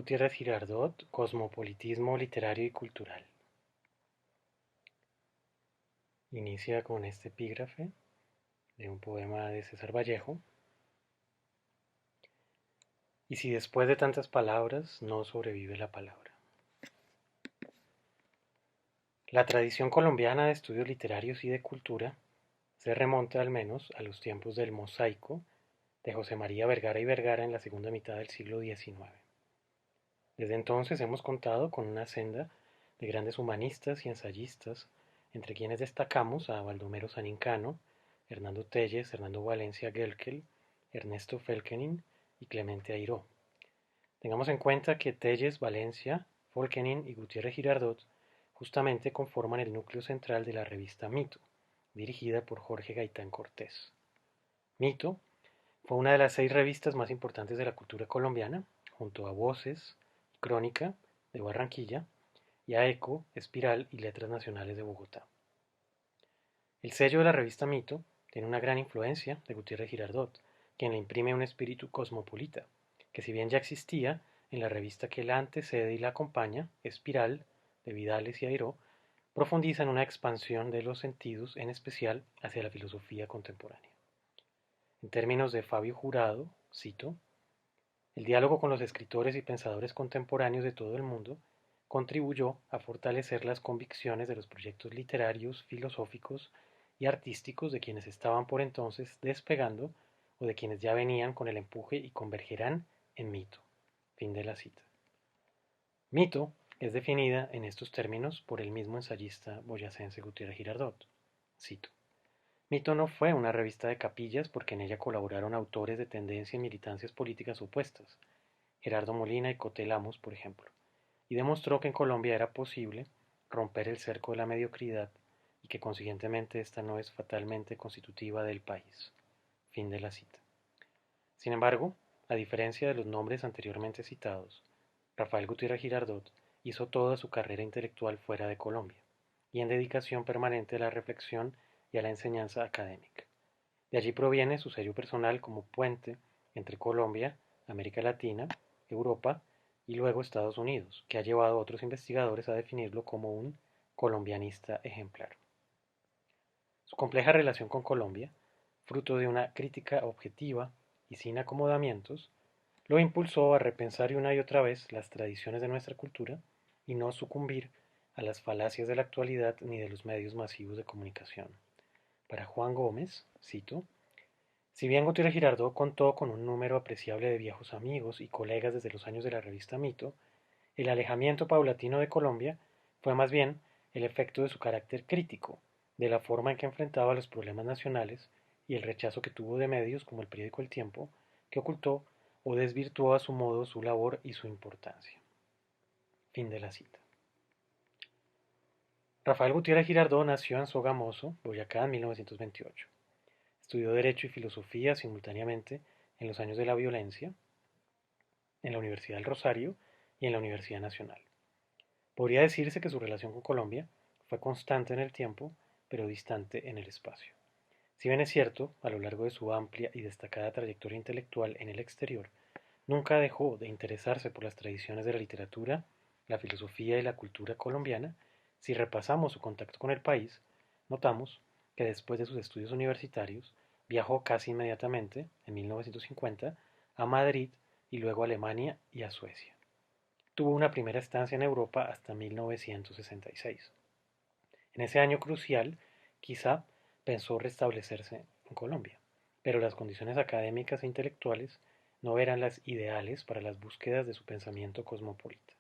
Gutiérrez Girardot, Cosmopolitismo literario y cultural. Inicia con este epígrafe de un poema de César Vallejo. Y si después de tantas palabras no sobrevive la palabra. La tradición colombiana de estudios literarios y de cultura se remonta al menos a los tiempos del Mosaico de José María Vergara y Vergara en la segunda mitad del siglo XIX. Desde entonces hemos contado con una senda de grandes humanistas y ensayistas, entre quienes destacamos a Baldomero Sanincano, Hernando Telles, Hernando Valencia Guelkel, Ernesto Felkenin y Clemente Airó. Tengamos en cuenta que Telles, Valencia, Felkenin y Gutiérrez Girardot justamente conforman el núcleo central de la revista Mito, dirigida por Jorge Gaitán Cortés. Mito fue una de las 6 revistas más importantes de la cultura colombiana, junto a Voces, Crónica, de Barranquilla, y a Eco, Espiral y Letras Nacionales de Bogotá. El sello de la revista Mito tiene una gran influencia de Gutiérrez Girardot, quien le imprime un espíritu cosmopolita, que si bien ya existía en la revista que la antecede y la acompaña, Espiral, de Vidales y Airó, profundiza en una expansión de los sentidos, en especial hacia la filosofía contemporánea. En términos de Fabio Jurado, cito, el diálogo con los escritores y pensadores contemporáneos de todo el mundo contribuyó a fortalecer las convicciones de los proyectos literarios, filosóficos y artísticos de quienes estaban por entonces despegando o de quienes ya venían con el empuje y convergerán en mito. Fin de la cita. Mito es definida en estos términos por el mismo ensayista boyacense Gutiérrez Girardot. Cito. Mito no fue una revista de capillas porque en ella colaboraron autores de tendencia y militancias políticas opuestas, Gerardo Molina y Coté Lamos, por ejemplo, y demostró que en Colombia era posible romper el cerco de la mediocridad y que consiguientemente esta no es fatalmente constitutiva del país. Fin de la cita. Sin embargo, a diferencia de los nombres anteriormente citados, Rafael Gutiérrez Girardot hizo toda su carrera intelectual fuera de Colombia y en dedicación permanente a la reflexión y a la enseñanza académica. De allí proviene su sello personal como puente entre Colombia, América Latina, Europa y luego Estados Unidos, que ha llevado a otros investigadores a definirlo como un colombianista ejemplar. Su compleja relación con Colombia, fruto de una crítica objetiva y sin acomodamientos, lo impulsó a repensar una y otra vez las tradiciones de nuestra cultura y no sucumbir a las falacias de la actualidad ni de los medios masivos de comunicación. Para Juan Gómez, cito, si bien Gutiérrez Girardot contó con un número apreciable de viejos amigos y colegas desde los años de la revista Mito, el alejamiento paulatino de Colombia fue más bien el efecto de su carácter crítico, de la forma en que enfrentaba los problemas nacionales y el rechazo que tuvo de medios como el periódico El Tiempo, que ocultó o desvirtuó a su modo su labor y su importancia. Fin de la cita. Rafael Gutiérrez Girardot nació en Sogamoso, Boyacá, en 1928. Estudió Derecho y Filosofía simultáneamente en los años de la violencia, en la Universidad del Rosario y en la Universidad Nacional. Podría decirse que su relación con Colombia fue constante en el tiempo, pero distante en el espacio. Si bien es cierto, a lo largo de su amplia y destacada trayectoria intelectual en el exterior, nunca dejó de interesarse por las tradiciones de la literatura, la filosofía y la cultura colombiana. Si repasamos su contacto con el país, notamos que después de sus estudios universitarios viajó casi inmediatamente, en 1950, a Madrid y luego a Alemania y a Suecia. Tuvo una primera estancia en Europa hasta 1966. En ese año crucial, quizá pensó restablecerse en Colombia, pero las condiciones académicas e intelectuales no eran las ideales para las búsquedas de su pensamiento cosmopolita.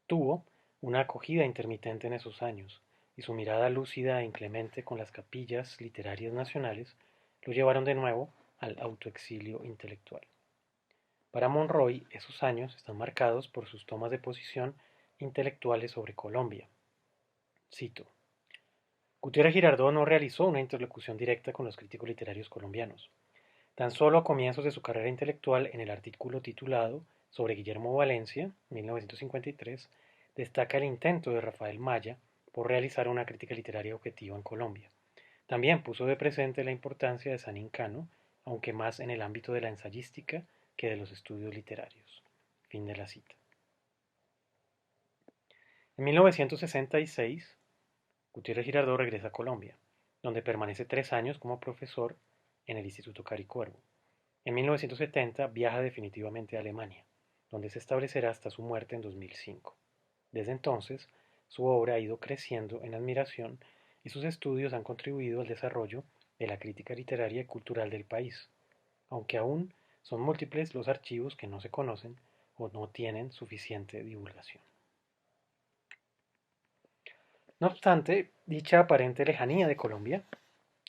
Tuvo una acogida intermitente en esos años, y su mirada lúcida e inclemente con las capillas literarias nacionales lo llevaron de nuevo al autoexilio intelectual. Para Monroy, esos años están marcados por sus tomas de posición intelectuales sobre Colombia. Cito. Gutiérrez Girardot no realizó una interlocución directa con los críticos literarios colombianos. Tan solo a comienzos de su carrera intelectual, en el artículo titulado sobre Guillermo Valencia, 1953, destaca el intento de Rafael Maya por realizar una crítica literaria objetiva en Colombia. También puso de presente la importancia de San Incano, aunque más en el ámbito de la ensayística que de los estudios literarios. Fin de la cita. En 1966, Gutiérrez Girardot regresa a Colombia, donde permanece 3 años como profesor en el Instituto Caricuervo. En 1970 viaja definitivamente a Alemania, donde se establecerá hasta su muerte en 2005. Desde entonces, su obra ha ido creciendo en admiración y sus estudios han contribuido al desarrollo de la crítica literaria y cultural del país, aunque aún son múltiples los archivos que no se conocen o no tienen suficiente divulgación. No obstante, dicha aparente lejanía de Colombia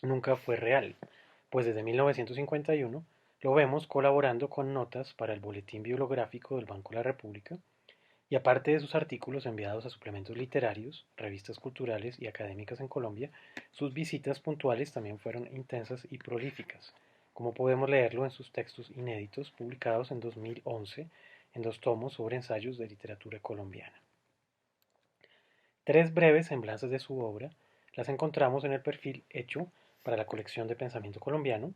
nunca fue real, pues desde 1951 lo vemos colaborando con notas para el Boletín Bibliográfico del Banco de la República, y aparte de sus artículos enviados a suplementos literarios, revistas culturales y académicas en Colombia, sus visitas puntuales también fueron intensas y prolíficas, como podemos leerlo en sus textos inéditos publicados en 2011 en 2 tomos sobre ensayos de literatura colombiana. 3 breves semblanzas de su obra las encontramos en el perfil hecho para la colección de pensamiento colombiano,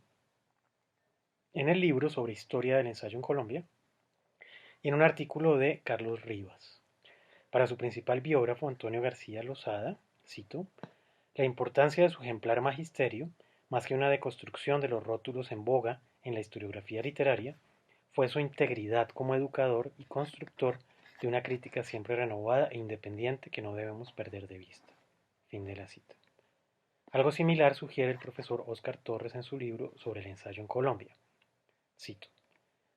en el libro sobre historia del ensayo en Colombia y en un artículo de Carlos Rivas. Para su principal biógrafo, Antonio García Lozada, cito: "La importancia de su ejemplar magisterio, más que una deconstrucción de los rótulos en boga en la historiografía literaria, fue su integridad como educador y constructor de una crítica siempre renovada e independiente que no debemos perder de vista". Fin de la cita. Algo similar sugiere el profesor Óscar Torres en su libro sobre el ensayo en Colombia. Cito: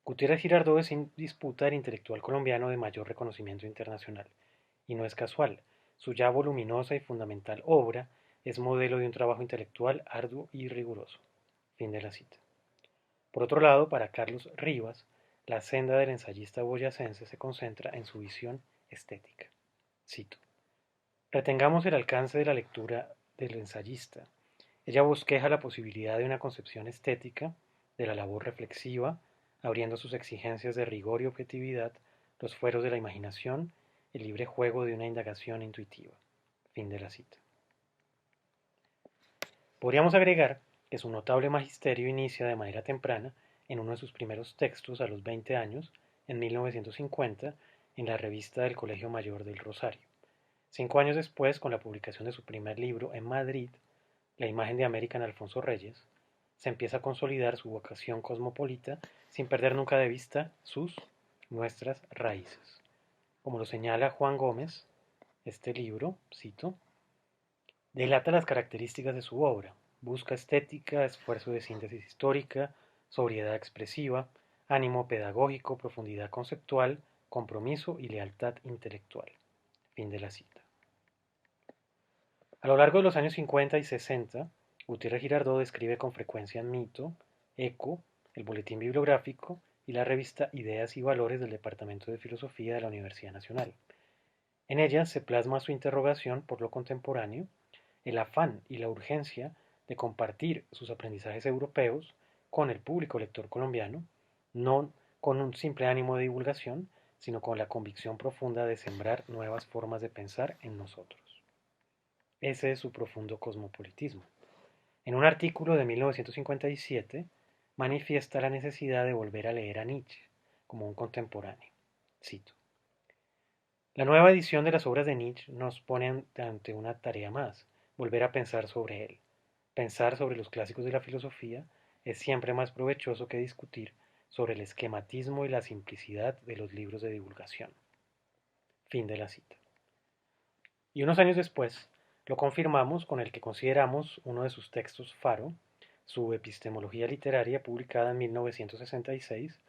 "Gutiérrez Girardot es sin disputa el intelectual colombiano de mayor reconocimiento internacional, y no es casual. Su ya voluminosa y fundamental obra es modelo de un trabajo intelectual arduo y riguroso". Fin de la cita. Por otro lado, para Carlos Rivas, la senda del ensayista boyacense se concentra en su visión estética. Cito: "Retengamos el alcance de la lectura del ensayista. Ella bosqueja la posibilidad de una concepción estética de la labor reflexiva, abriendo sus exigencias de rigor y objetividad, los fueros de la imaginación, el libre juego de una indagación intuitiva". Fin de la cita. Podríamos agregar que su notable magisterio inicia de manera temprana en uno de sus primeros textos a los 20 años, en 1950, en la revista del Colegio Mayor del Rosario. 5 años después, con la publicación de su primer libro en Madrid, La imagen de América en Alfonso Reyes, se empieza a consolidar su vocación cosmopolita sin perder nunca de vista nuestras raíces. Como lo señala Juan Gómez, este libro, cito, delata las características de su obra: busca estética, esfuerzo de síntesis histórica, sobriedad expresiva, ánimo pedagógico, profundidad conceptual, compromiso y lealtad intelectual. Fin de la cita. A lo largo de los años 50 y 60, Gutiérrez Girardot escribe con frecuencia en Mito, Eco, el Boletín Bibliográfico y la revista Ideas y Valores del Departamento de Filosofía de la Universidad Nacional. En ella se plasma su interrogación por lo contemporáneo, el afán y la urgencia de compartir sus aprendizajes europeos con el público lector colombiano, no con un simple ánimo de divulgación, sino con la convicción profunda de sembrar nuevas formas de pensar en nosotros. Ese es su profundo cosmopolitismo. En un artículo de 1957, manifiesta la necesidad de volver a leer a Nietzsche como un contemporáneo. Cito: "La nueva edición de las obras de Nietzsche nos pone ante una tarea más: volver a pensar sobre él. Pensar sobre los clásicos de la filosofía es siempre más provechoso que discutir sobre el esquematismo y la simplicidad de los libros de divulgación". Fin de la cita. Y unos años después, lo confirmamos con el que consideramos uno de sus textos faro, su Epistemología Literaria, publicada en 1966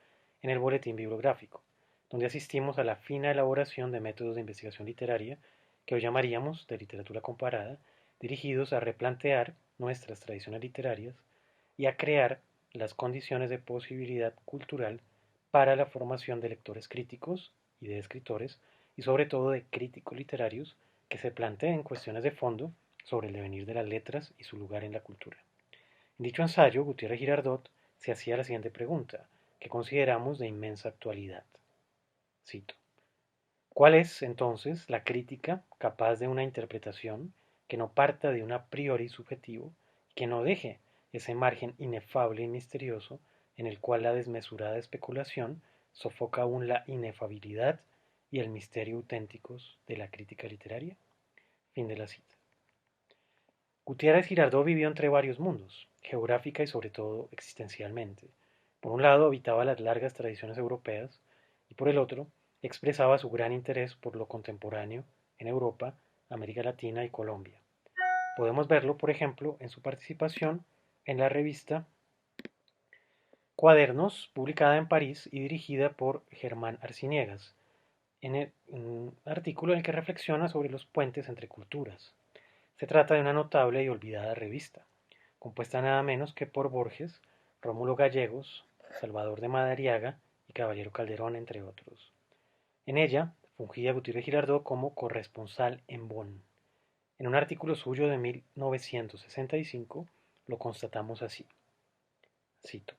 en el Boletín Bibliográfico, donde asistimos a la fina elaboración de métodos de investigación literaria que hoy llamaríamos de literatura comparada, dirigidos a replantear nuestras tradiciones literarias y a crear las condiciones de posibilidad cultural para la formación de lectores críticos y de escritores, y sobre todo de críticos literarios que se planteen cuestiones de fondo sobre el devenir de las letras y su lugar en la cultura. En dicho ensayo, Gutiérrez Girardot se hacía la siguiente pregunta, que consideramos de inmensa actualidad. Cito: "¿Cuál es, entonces, la crítica capaz de una interpretación que no parta de un a priori subjetivo, que no deje ese margen inefable y misterioso en el cual la desmesurada especulación sofoca aún la inefabilidad y el misterio auténticos de la crítica literaria? Fin de la cita. Gutiérrez Girardot vivió entre varios mundos, geográfica y sobre todo existencialmente. Por un lado habitaba las largas tradiciones europeas y por el otro expresaba su gran interés por lo contemporáneo en Europa, América Latina y Colombia. Podemos verlo, por ejemplo, en su participación en la revista Cuadernos, publicada en París y dirigida por Germán Arciniegas, en un artículo en el que reflexiona sobre los puentes entre culturas. Se trata de una notable y olvidada revista, compuesta nada menos que por Borges, Rómulo Gallegos, Salvador de Madariaga y Caballero Calderón, entre otros. En ella fungía Gutiérrez Girardot como corresponsal en Bonn. En un artículo suyo de 1965 lo constatamos así. Cito: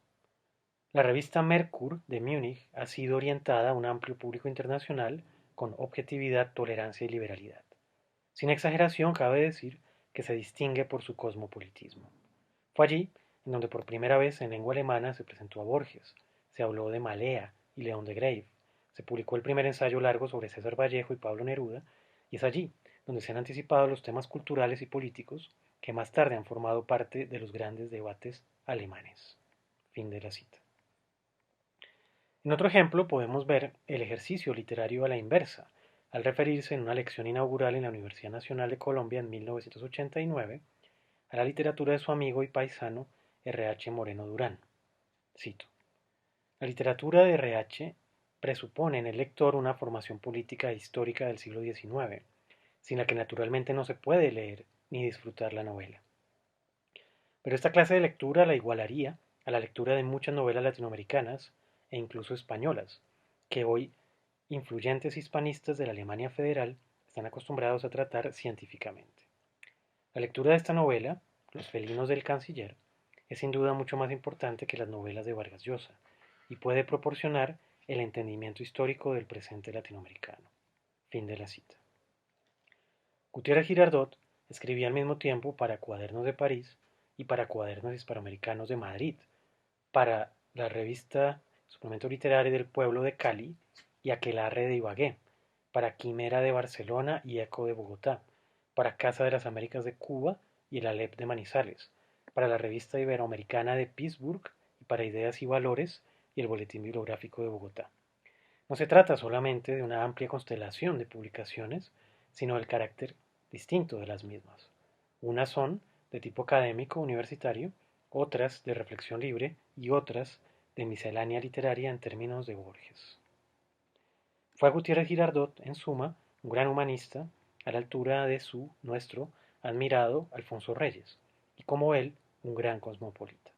la revista Merkur de Múnich ha sido orientada a un amplio público internacional con objetividad, tolerancia y liberalidad. Sin exageración, cabe decir que se distingue por su cosmopolitismo. Fue allí en donde por primera vez en lengua alemana se presentó a Borges, se habló de Malea y León de Grave, se publicó el primer ensayo largo sobre César Vallejo y Pablo Neruda, y es allí donde se han anticipado los temas culturales y políticos que más tarde han formado parte de los grandes debates alemanes. Fin de la cita. En otro ejemplo podemos ver el ejercicio literario a la inversa, al referirse en una lección inaugural en la Universidad Nacional de Colombia en 1989 a la literatura de su amigo y paisano R. H. Moreno Durán. Cito: la literatura de R. H. presupone en el lector una formación política e histórica del siglo XIX, sin la que naturalmente no se puede leer ni disfrutar la novela. Pero esta clase de lectura la igualaría a la lectura de muchas novelas latinoamericanas e incluso españolas, que hoy influyentes hispanistas de la Alemania federal están acostumbrados a tratar científicamente. La lectura de esta novela, Los felinos del canciller, es sin duda mucho más importante que las novelas de Vargas Llosa y puede proporcionar el entendimiento histórico del presente latinoamericano. Fin de la cita. Gutiérrez Girardot escribía al mismo tiempo para Cuadernos de París y para Cuadernos Hispanoamericanos de Madrid, para la revista Suplemento Literario del Pueblo de Cali y Aquelarre de Ibagué, para Quimera de Barcelona y Eco de Bogotá, para Casa de las Américas de Cuba y el Alep de Manizales, para la revista Iberoamericana de Pittsburgh y para Ideas y Valores y el Boletín Bibliográfico de Bogotá. No se trata solamente de una amplia constelación de publicaciones, sino del carácter distinto de las mismas. Unas son de tipo académico universitario, otras de reflexión libre y otras de miscelánea literaria en términos de Borges. Fue Gutiérrez Girardot, en suma, un gran humanista, a la altura de nuestro admirado Alfonso Reyes, y como él, un gran cosmopolita.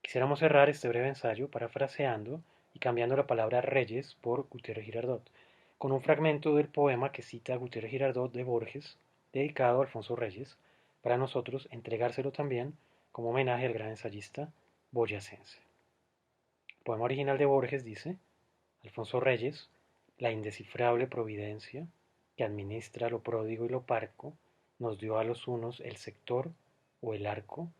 Quisiéramos cerrar este breve ensayo parafraseando y cambiando la palabra Reyes por Gutiérrez Girardot, con un fragmento del poema que cita Gutiérrez Girardot de Borges, dedicado a Alfonso Reyes, para nosotros entregárselo también como homenaje al gran ensayista boyacense. El poema original de Borges dice: Alfonso Reyes, la indescifrable providencia, que administra lo pródigo y lo parco, nos dio a los unos el sector o el arco,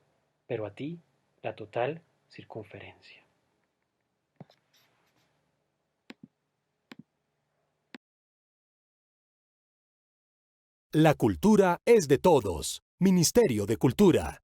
pero a ti la total circunferencia. La cultura es de todos. Ministerio de Cultura.